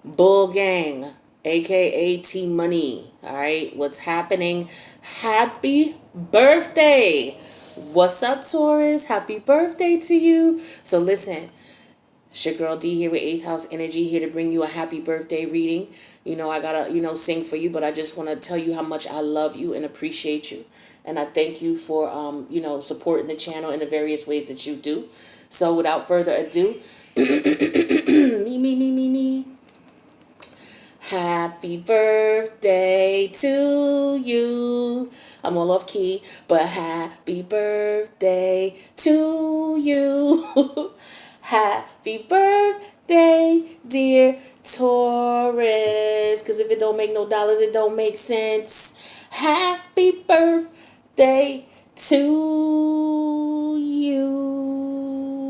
Bull Gang, aka T Money. All right, what's happening? Happy birthday! What's up, Taurus? Happy birthday to you. So listen, it's your girl D here with 8th House Energy, here to bring you a happy birthday reading. You know, I gotta, sing for you, but I just want to tell you how much I love you and appreciate you. And I thank you for, supporting the channel in the various ways that you do. So without further ado, me. Happy birthday to you. I'm all off key, but happy birthday to you. Happy birthday, dear Taurus. Because if it don't make no dollars, it don't make sense. Happy birthday to you.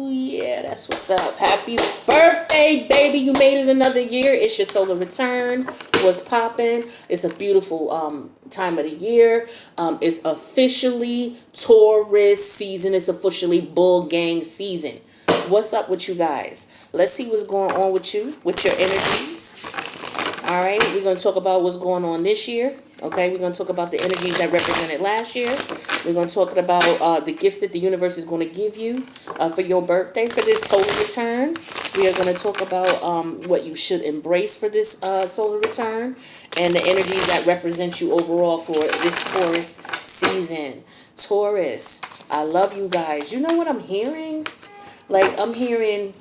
Yeah, that's what's up. Happy birthday, baby. You made it another year. It's your solar return. What's popping? It's a beautiful time of the year. It's officially Taurus season. It's officially Bull Gang season. What's up with you guys? Let's see what's going on with you, with your energies. All right, we're going to talk about what's going on this year. Okay, we're going to talk about the energies that represented last year. We're going to talk about the gifts that the universe is going to give you for your birthday, for this solar return. We are going to talk about what you should embrace for this solar return and the energies that represent you overall for this Taurus season. Taurus, I love you guys. You know what I'm hearing? Like, I'm hearing,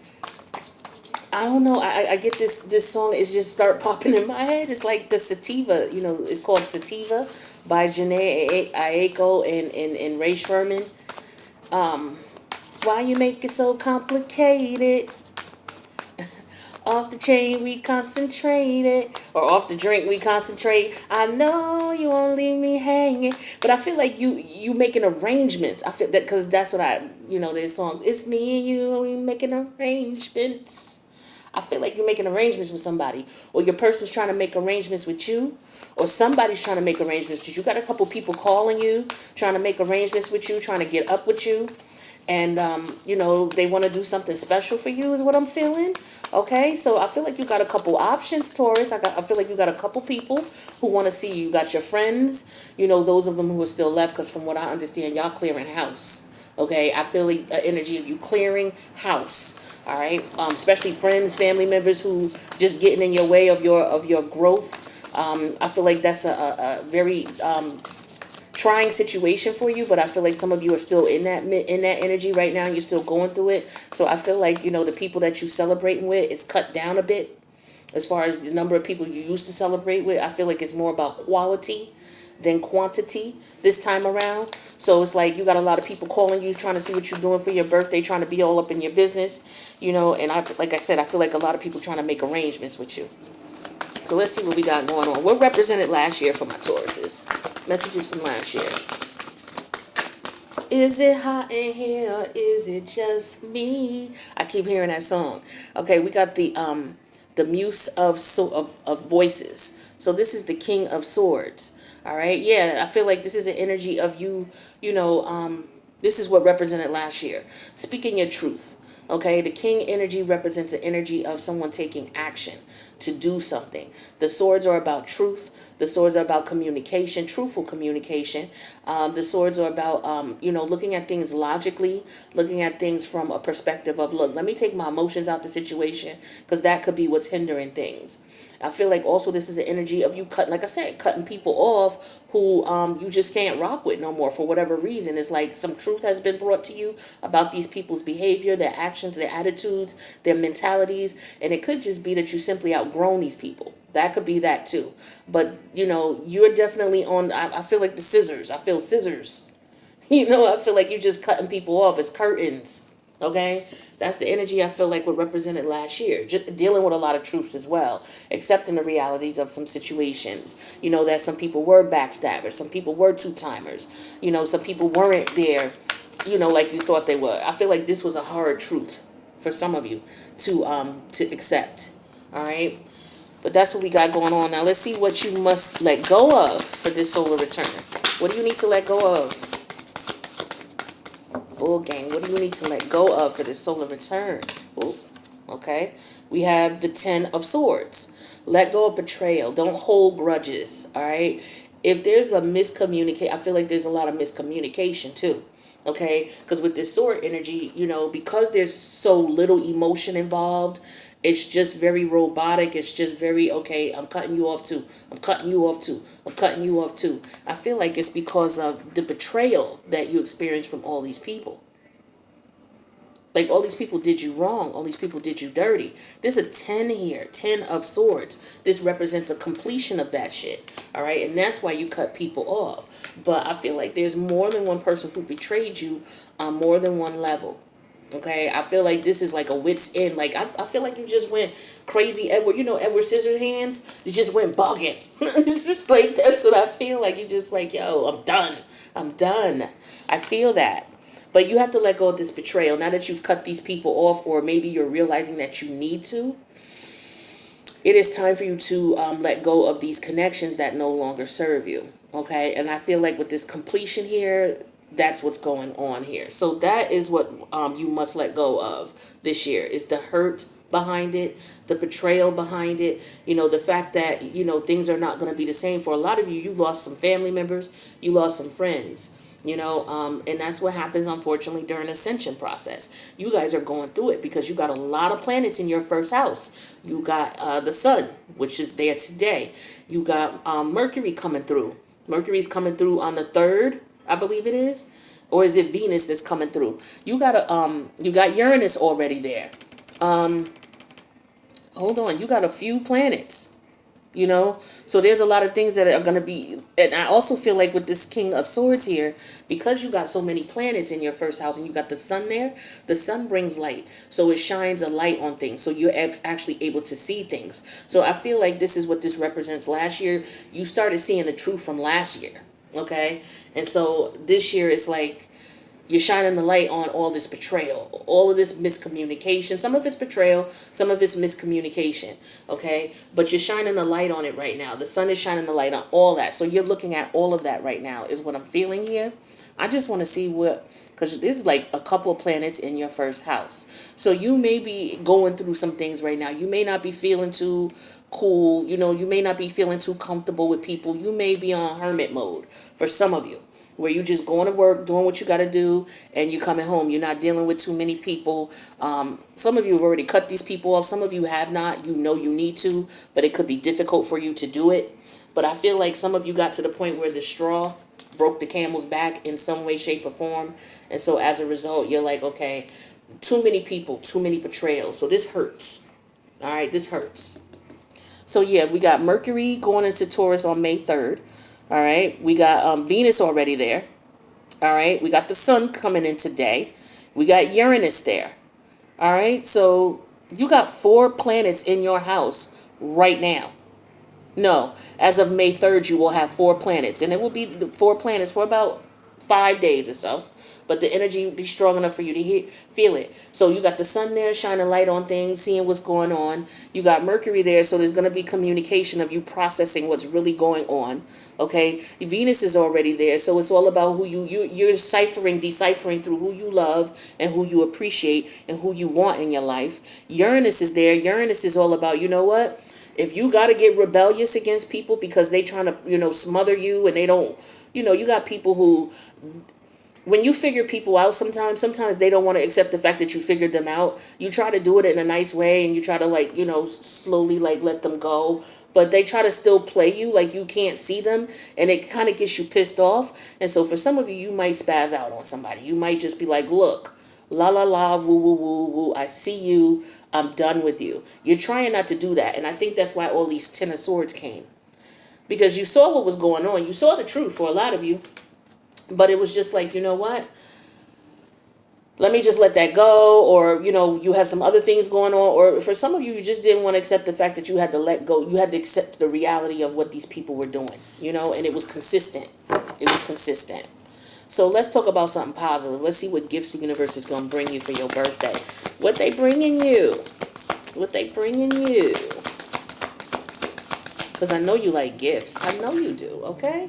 I don't know, I get this song, it's just start popping in my head. It's like the Sativa, it's called Sativa by Janae Aiko and Ray Sherman. Why you make it so complicated? Off the chain, we concentrated. Or off the drink, we concentrate. I know you won't leave me hanging. But I feel like you making arrangements. I feel that because that's what this song. It's me and you, we making arrangements. I feel like you're making arrangements with somebody. Or your person's trying to make arrangements with you. Or somebody's trying to make arrangements with you. You got a couple people calling you, trying to make arrangements with you, trying to get up with you. And, they want to do something special for you is what I'm feeling. Okay, so I feel like you got a couple options, Taurus. I feel like you got a couple people who want to see you. You got your friends, those of them who are still left, because from what I understand, y'all clearing house. Okay, I feel like energy of you clearing house. All right, especially friends, family members who just getting in your way of your growth. I feel like that's a very trying situation for you, but I feel like some of you are still in that energy right now. You're still going through it. So I feel like, the people that you celebrating with is cut down a bit as far as the number of people you used to celebrate with. I feel like it's more about quality than quantity this time around. So it's like you got a lot of people calling you, trying to see what you're doing for your birthday, trying to be all up in your business, and like I said, I feel like a lot of people trying to make arrangements with you. So let's see what we got going on. What represented last year for my Tauruses? Messages from last year. Is it hot in here or is it just me? I keep hearing that song. Okay, we got the muse of voices. So this is the King of Swords. All right, yeah, I feel like this is an energy of you. This is what represented last year. Speaking your truth. Okay, the King energy represents the energy of someone taking action to do something. The swords are about truth. The swords are about communication, truthful communication. The swords are about, looking at things logically, looking at things from a perspective of, look, let me take my emotions out the situation, because that could be what's hindering things. I feel like also this is an energy of you cutting people off who you just can't rock with no more for whatever reason. It's like some truth has been brought to you about these people's behavior, their actions, their attitudes, their mentalities, and it could just be that you simply outgrown these people. That could be that too. But, you're definitely on, I feel like the scissors. I feel scissors. I feel like you're just cutting people off as curtains. Okay, that's the energy I feel like what represented last year. Just dealing with a lot of truths as well, accepting the realities of some situations. That some people were backstabbers, some people were two-timers. Some people weren't there, like you thought they were. I feel like this was a hard truth for some of you to accept. All right, but that's what we got going on now. Let's see what you must let go of for this solar return. What do you need to let go of? Bull Gang, what do you need to let go of for this solar return? Ooh, Okay, we have the 10 of Swords. Let go of betrayal. Don't hold grudges. All right. If there's a miscommunicate, I feel like there's a lot of miscommunication too. Okay, because with this sword energy, because there's so little emotion involved, it's just very robotic. It's just very, okay, I'm cutting you off too. I'm cutting you off too. I'm cutting you off too. I feel like it's because of the betrayal that you experience from all these people. Like, all these people did you wrong. All these people did you dirty. There's a 10 here, 10 of Swords. This represents a completion of that shit. All right. And that's why you cut people off. But I feel like there's more than one person who betrayed you on more than one level. Okay. I feel like this is like a wit's end. Like, I feel like you just went crazy. Edward, Edward Scissorhands, you just went bugging. It's just like, that's what I feel like. You just like, yo, I'm done. I'm done. I feel that. But you have to let go of this betrayal. Now that you've cut these people off, or maybe you're realizing that you need to, it is time for you to let go of these connections that no longer serve you. Okay? And I feel like with this completion here, that's what's going on here. So that is what you must let go of this year, is the hurt behind it, the betrayal behind it, the fact that, things are not going to be the same. For a lot of you, you lost some family members, you lost some friends. And that's what happens, unfortunately, during ascension process. You guys are going through it because you got a lot of planets in your first house. You got the sun, which is there today. You got Mercury coming through. Mercury's coming through on the 3rd, I believe it is. Or is it Venus that's coming through? You got Uranus already there. Hold on, you got a few planets. So there's a lot of things that are going to be, and I also feel like with this King of Swords here, because you got so many planets in your first house and you got the sun there, the sun brings light, so it shines a light on things, so you're actually able to see things. So I feel like this is what this represents. Last year you started seeing the truth from last year, okay, and so this year it's like you're shining the light on all this betrayal, all of this miscommunication. Some of it's betrayal, some of it's miscommunication, okay? But you're shining the light on it right now. The sun is shining the light on all that. So you're looking at all of that right now is what I'm feeling here. I just want to see because this is like a couple of planets in your first house. So you may be going through some things right now. You may not be feeling too cool. You may not be feeling too comfortable with people. You may be on hermit mode for some of you, where you just going to work, doing what you got to do, and you coming home. You're not dealing with too many people. Some of you have already cut these people off. Some of you have not. You know you need to, but it could be difficult for you to do it. But I feel like some of you got to the point where the straw broke the camel's back in some way, shape, or form. And so as a result, you're like, okay, too many people, too many betrayals. So this hurts. All right, this hurts. So yeah, we got Mercury going into Taurus on May 3rd. All right, we got Venus already there. All right, we got the sun coming in today. We got Uranus there. All right, so you got 4 planets in your house right now. No, as of May 3rd, you will have 4 planets, and it will be the 4 planets for about 5 days or so. But the energy will be strong enough for you to feel it. So you got the sun there shining light on things, seeing what's going on. You got Mercury there, so there's going to be communication of you processing what's really going on. Okay, Venus is already there, so it's all about who you're deciphering through who you love and who you appreciate and who you want in your life. Uranus is there. Uranus is all about, you know what? If you got to get rebellious against people because they trying to, smother you, and they don't, you got people who, when you figure people out, sometimes they don't want to accept the fact that you figured them out. You try to do it in a nice way, and you try to slowly let them go, but they try to still play you like you can't see them, and it kind of gets you pissed off. And so for some of you, you might spaz out on somebody. You might just be like, look, la la la, woo woo woo woo, I see you, I'm done with you. You're trying not to do that, and I think that's why all these 10 of Swords came, because you saw what was going on. You saw the truth for a lot of you. But it was just like, you know what? Let me just let that go. Or, you had some other things going on. Or for some of you, you just didn't want to accept the fact that you had to let go. You had to accept the reality of what these people were doing, and it was consistent. It was consistent. So let's talk about something positive. Let's see what gifts the universe is going to bring you for your birthday. What they bringing you. What they bringing you. Because I know you like gifts. I know you do, okay?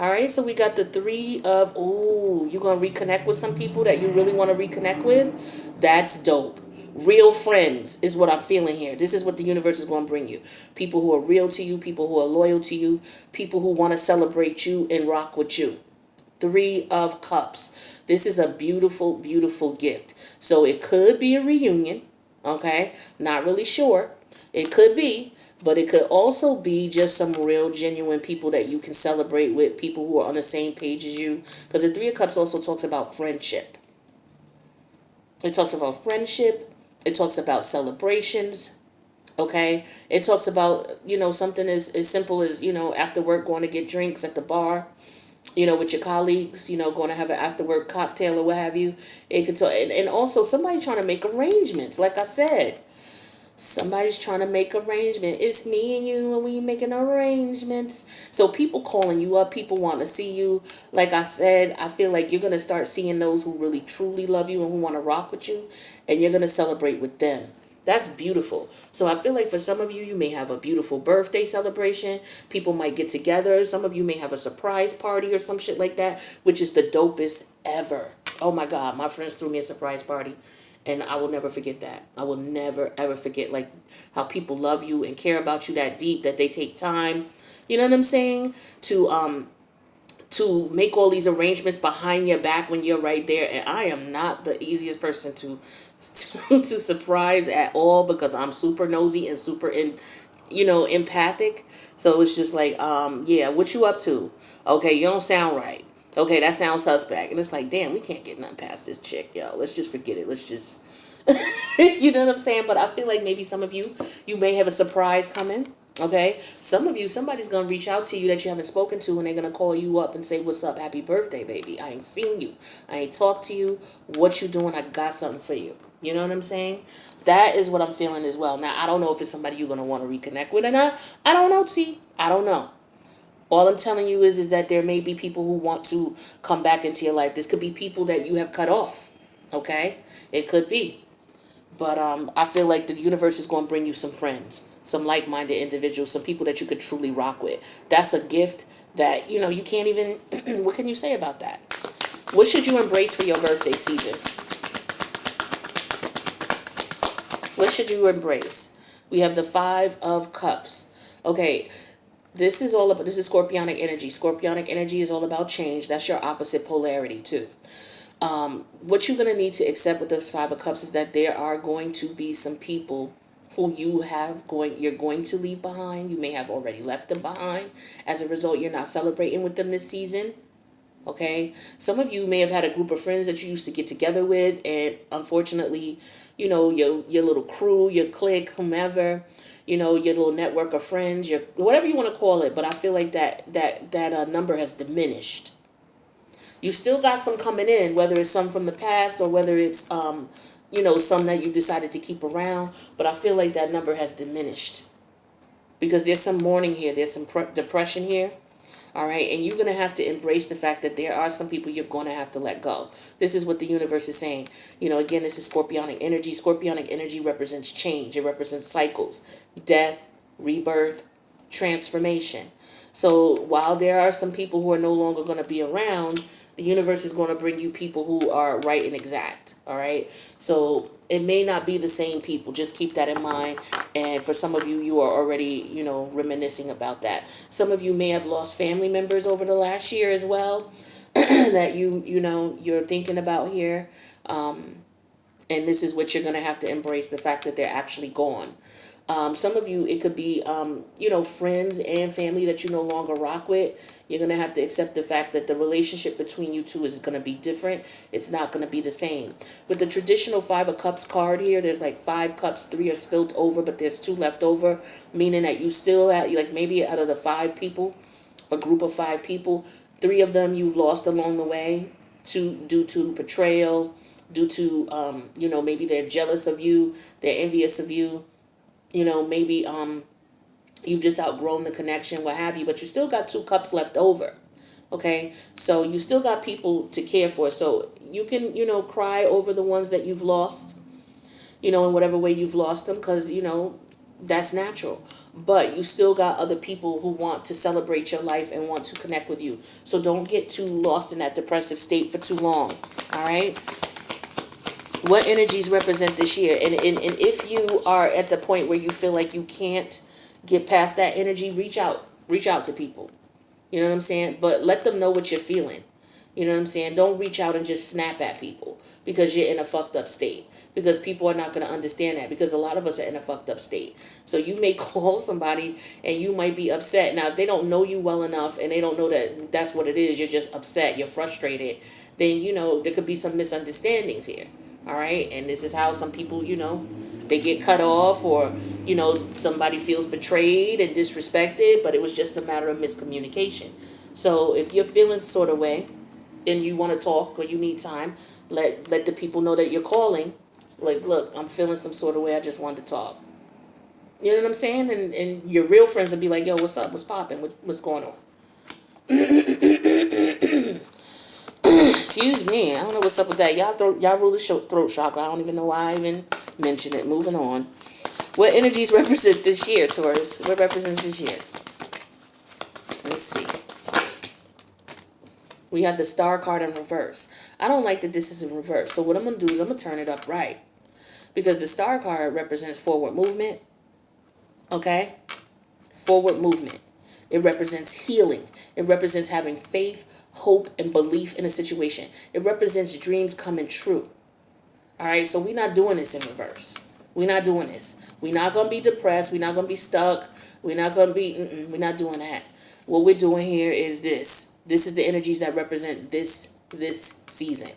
All right, so we got the 3 of, you're going to reconnect with some people that you really want to reconnect with. That's dope. Real friends is what I'm feeling here. This is what the universe is going to bring you. People who are real to you, people who are loyal to you, people who want to celebrate you and rock with you. 3 of Cups. This is a beautiful, beautiful gift. So it could be a reunion, okay? Not really sure. It could be, but it could also be just some real, genuine people that you can celebrate with, people who are on the same page as you. Because the 3 of Cups also talks about friendship. It talks about friendship. It talks about celebrations. Okay. It talks about, something as simple as, after work going to get drinks at the bar, with your colleagues, going to have an after work cocktail or what have you. It could talk, and also somebody trying to make arrangements. Like I said, somebody's trying to make arrangements. It's me and you, and we making arrangements. So people calling you up, people want to see you. Like I said, I feel like you're going to start seeing those who really truly love you and who want to rock with you, and you're going to celebrate with them. That's beautiful. So I feel like for some of you, you may have a beautiful birthday celebration. People might get together. Some of you may have a surprise party or some shit like that, which is the dopest ever. Oh my God, my friends threw me a surprise party. And I will never forget that. I will never, ever forget, like, how people love you and care about you that deep, that they take time, you know what I'm saying, to make all these arrangements behind your back when you're right there. And I am not the easiest person to surprise at all, because I'm super nosy and super empathic. So it's just like, yeah, what you up to? Okay, you don't sound right. Okay, that sounds suspect. And it's like, damn, we can't get nothing past this chick, yo. Let's just forget it. Let's just, you know what I'm saying? But I feel like maybe some of you may have a surprise coming. Okay, some of you, somebody's going to reach out to you that you haven't spoken to, and they're going to call you up and say, what's up? Happy birthday, baby. I ain't seen you. I ain't talked to you. What you doing? I got something for you. You know what I'm saying? That is what I'm feeling as well. Now, I don't know if it's somebody you're going to want to reconnect with or not. I don't know, T. I don't know. All I'm telling you is that there may be people who want to come back into your life. This could be people that you have cut off. Okay? It could be. But I feel like the universe is going to bring you some friends, some like-minded individuals, some people that you could truly rock with. That's a gift that, you can't even, what can you say about that? What should you embrace for your birthday season? What should you embrace? We have the 5 of Cups. Okay, this is Scorpionic energy. Scorpionic energy is all about change. That's your opposite polarity too. What you're going to need to accept with this 5 of Cups is that there are going to be some people who you're going to leave behind. You may have already left them behind. As a result, you're not celebrating with them this season. Okay, some of you may have had a group of friends that you used to get together with, and unfortunately, your little crew, your clique, whomever, your little network of friends, your whatever you want to call it. But I feel like that number has diminished. You still got some coming in, whether it's some from the past or whether it's some that you decided to keep around. But I feel like that number has diminished because there's some mourning here, there's some depression here. All right, and you're going to have to embrace the fact that there are some people you're going to have to let go. This is what the universe is saying. Again, this is Scorpionic energy. Scorpionic energy represents change. It represents cycles, death, rebirth, transformation. So while there are some people who are no longer going to be around, the universe is going to bring you people who are right and exact. All right, so it may not be the same people. Just keep that in mind. And for some of you, you are already, reminiscing about that. Some of you may have lost family members over the last year as well that you're thinking about here. And this is what you're going to have to embrace, the fact that they're actually gone. Some of you, it could be, friends and family that you no longer rock with. You're going to have to accept the fact that the relationship between you two is going to be different. It's not going to be the same. With the traditional 5 of Cups card here, there's like 5 cups, 3 are spilt over, but there's 2 left over, meaning that you still have, like maybe out of the 5 people, a group of 5 people, 3 of them you've lost along the way due to betrayal, due to, maybe they're jealous of you, they're envious of you. Maybe you've just outgrown the connection, what have you, but you still got 2 cups left over. Okay, so you still got people to care for. So you can, cry over the ones that you've lost, in whatever way you've lost them, because, that's natural. But you still got other people who want to celebrate your life and want to connect with you. So don't get too lost in that depressive state for too long. All right. What energies represent this year? And if you are at the point where you feel like you can't get past that energy, reach out. Reach out to people. You know what I'm saying? But let them know what you're feeling. You know what I'm saying? Don't reach out and just snap at people because you're in a fucked up state. Because people are not going to understand that, because a lot of us are in a fucked up state. So you may call somebody and you might be upset. Now, if they don't know you well enough and they don't know that that's what it is, you're just upset, you're frustrated, then, there could be some misunderstandings here. All right? And this is how some people, they get cut off, or, somebody feels betrayed and disrespected, but it was just a matter of miscommunication. So if you're feeling sort of way and you want to talk or you need time, let the people know that you're calling. Like, look, I'm feeling some sort of way. I just wanted to talk. You know what I'm saying? And your real friends will be like, yo, what's up? What's popping? What's going on? Excuse me. I don't know what's up with that. Y'all rule the throat chakra. I don't even know why I even mentioned it. Moving on. What energies represent this year, Taurus? What represents this year? Let's see. We have the star card in reverse. I don't like that this is in reverse. So what I'm going to do is I'm going to turn it up right. Because the star card represents forward movement. Okay? Forward movement. It represents healing. It represents having faith, hope, and belief in a situation. It represents dreams coming true. All right? So we're not doing this in reverse. We're not doing this. We're not going to be depressed. We're not going to be stuck. We're not going to be, we're not doing that. What we're doing here is this. This is the energies that represent this season.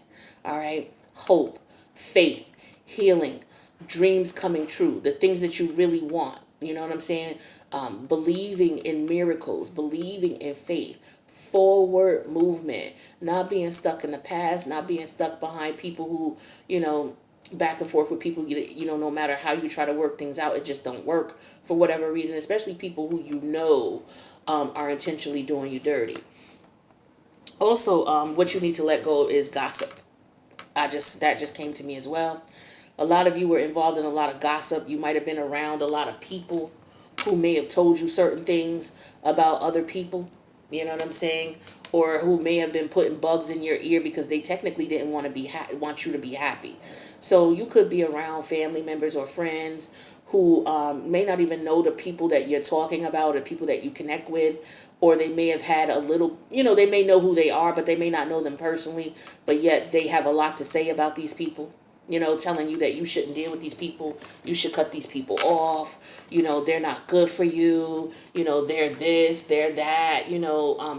All right? Hope, faith, healing, dreams coming true, the things that you really want. You know what I'm saying? Believing in miracles, believing in faith, forward movement, not being stuck in the past, not being stuck behind people who, back and forth with people, no matter how you try to work things out, it just don't work for whatever reason, especially people who are intentionally doing you dirty. Also, what you need to let go is gossip. That just came to me as well. A lot of you were involved in a lot of gossip. You might have been around a lot of people who may have told you certain things about other people. You know what I'm saying? Or who may have been putting bugs in your ear because they technically didn't want you to be happy. So you could be around family members or friends who may not even know the people that you're talking about, or people that you connect with, or they may have had a little, they may know who they are, but they may not know them personally, but yet they have a lot to say about these people. Telling you that you shouldn't deal with these people. You should cut these people off. They're not good for you. They're this, they're that.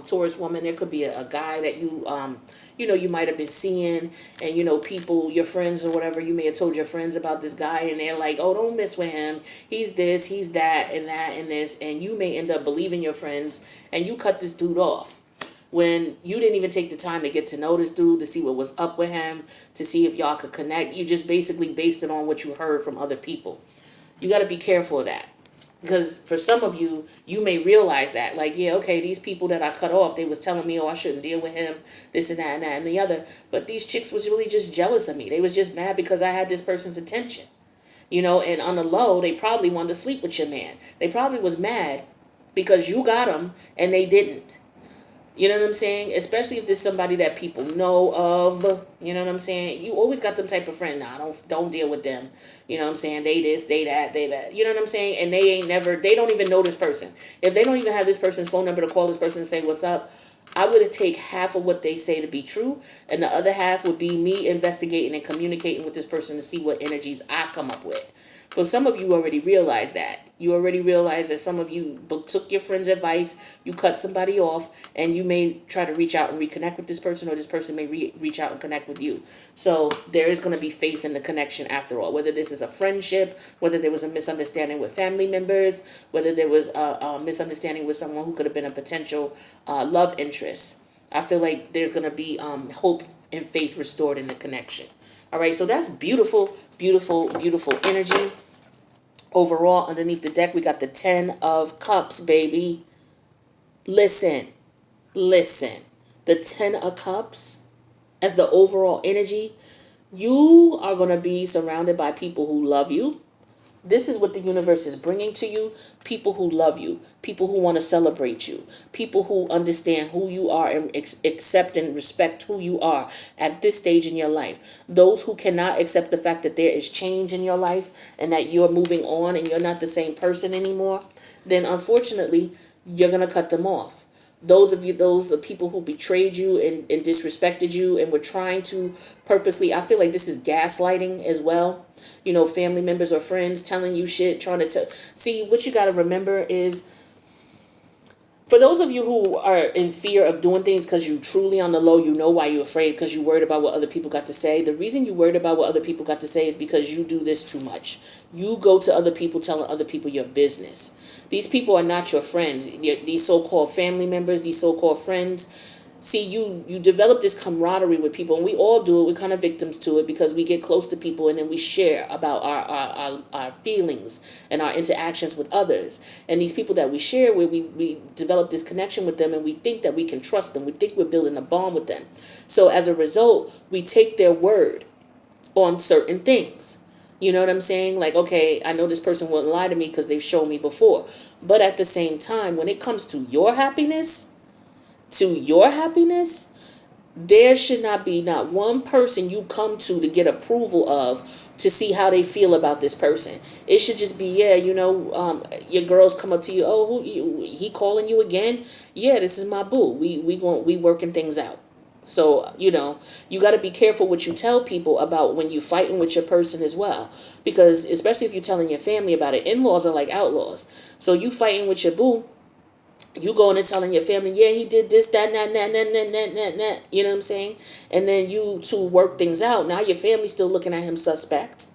Taurus woman, there could be a guy that you might have been seeing, and, people, your friends or whatever, you may have told your friends about this guy, and they're like, oh, don't mess with him. He's this, he's that, and this, and you may end up believing your friends, and you cut this dude off. When you didn't even take the time to get to know this dude, to see what was up with him, to see if y'all could connect. You just basically based it on what you heard from other people. You got to be careful of that. Because for some of you, you may realize that. Like, yeah, okay, these people that I cut off, they was telling me, oh, I shouldn't deal with him, this and that and that and the other. But these chicks was really just jealous of me. They was just mad because I had this person's attention. And on the low, they probably wanted to sleep with your man. They probably was mad because you got them and they didn't. You know what I'm saying? Especially if there's somebody that people know of. You know what I'm saying? You always got them type of friend. Nah, don't deal with them. You know what I'm saying? They this, they that, they that. You know what I'm saying? And they don't even know this person. If they don't even have this person's phone number to call this person and say what's up, I would take half of what they say to be true, and the other half would be me investigating and communicating with this person to see what energies I come up with. For some of you already realize that. You already realize that some of you took your friend's advice, you cut somebody off, and you may try to reach out and reconnect with this person, or this person may reach out and connect with you. So there is going to be faith in the connection after all. Whether this is a friendship, whether there was a misunderstanding with family members, whether there was a misunderstanding with someone who could have been a potential love interest. I feel like there's going to be hope and faith restored in the connection. All right, so that's beautiful, beautiful, beautiful energy. Overall, underneath the deck, we got the 10 of Cups, baby. Listen. The 10 of Cups, as the overall energy, you are going to be surrounded by people who love you, This is what the universe is bringing to you. People who love you, people who want to celebrate you, people who understand who you are and accept and respect who you are at this stage in your life. Those who cannot accept the fact that there is change in your life and that you're moving on and you're not the same person anymore, then unfortunately, you're going to cut them off. Those are people who betrayed you and disrespected you and were trying to purposely, I feel like this is gaslighting as well. You know, family members or friends telling you shit, trying to see, what you got to remember is, for those of you who are in fear of doing things because you truly on the low, you know why you're afraid, because you're worried about what other people got to say. The reason you're worried about what other people got to say is because you do this too much. You go to other people telling other people your business. These people are not your friends. These so-called family members, these so-called friends. See, you develop this camaraderie with people, and we all do it. We're kind of victims to it because we get close to people and then we share about our feelings and our interactions with others. And these people that we share with, we develop this connection with them, and we think that we can trust them. We think we're building a bond with them. So as a result, we take their word on certain things. You know what I'm saying? Like, okay, I know this person wouldn't lie to me because they've shown me before. But at the same time, when it comes to your happiness, there should not be not one person you come to get approval of to see how they feel about this person. It should just be, yeah, your girls come up to you, oh, he calling you again? Yeah, this is my boo. We working things out. So, you got to be careful what you tell people about when you fighting with your person as well. Because especially if you're telling your family about it, in-laws are like outlaws. So you fighting with your boo, you going and telling your family, yeah, he did this, that, that. You know what I'm saying? And then you two work things out. Now your family's still looking at him suspect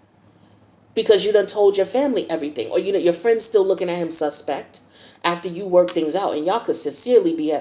because you done told your family everything. Or your friend's still looking at him suspect after you work things out. And y'all could sincerely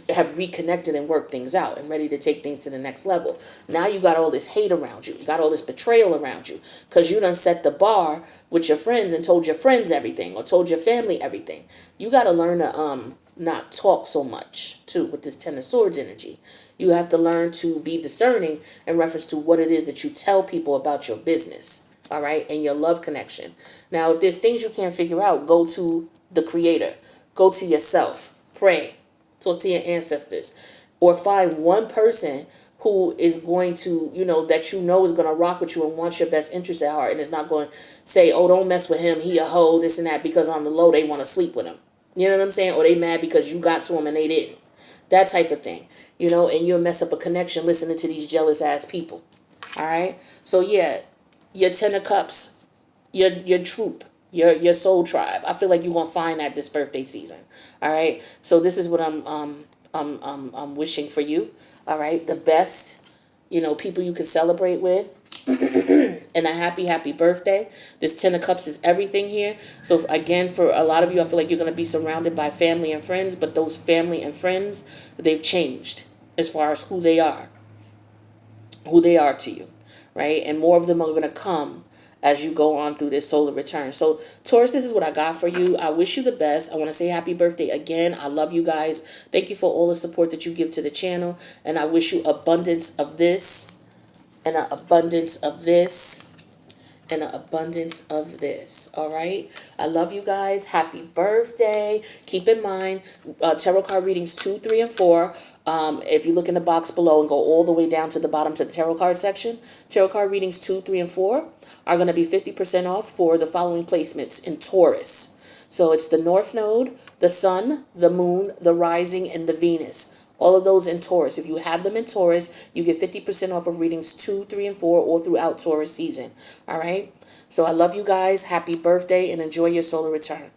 have reconnected and worked things out and ready to take things to the next level. Now you got all this hate around you. You got all this betrayal around you because you done set the bar with your friends and told your friends everything or told your family everything. You got to learn to not talk so much too with this Ten of Swords energy. You have to learn to be discerning in reference to what it is that you tell people about your business. All right, and your love connection. Now, if there's things you can't figure out, go to the Creator. Go to yourself. Pray. Talk to your ancestors. Or find one person who is going to, that is going to rock with you and wants your best interest at heart and is not going to say, oh, don't mess with him, he a hoe, this and that, because on the low they want to sleep with him. You know what I'm saying? Or they mad because you got to him and they didn't. That type of thing. And you'll mess up a connection listening to these jealous ass people. All right? So, yeah. Your Ten of Cups, your troop, your soul tribe. I feel like you're gonna find that this birthday season. All right. So this is what I'm wishing for you. All right. The best, people you can celebrate with, and a happy birthday. This Ten of Cups is everything here. So again, for a lot of you, I feel like you're gonna be surrounded by family and friends, but those family and friends, they've changed as far as who they are to you. Right? And more of them are going to come as you go on through this solar return. So Taurus, this is what I got for you. I wish you the best. I want to say happy birthday again. I love you guys. Thank you for all the support that you give to the channel. And I wish you abundance of this and an abundance of this and an abundance of this. All right. I love you guys. Happy birthday. Keep in mind, tarot card readings 2, 3, and 4. If you look in the box below and go all the way down to the bottom to the tarot card section, tarot card readings 2, 3, and 4 are going to be 50% off for the following placements in Taurus. So it's the North Node, the Sun, the Moon, the Rising, and the Venus. All of those in Taurus. If you have them in Taurus, you get 50% off of readings 2, 3, and 4 all throughout Taurus season. All right? So I love you guys. Happy birthday and enjoy your solar return.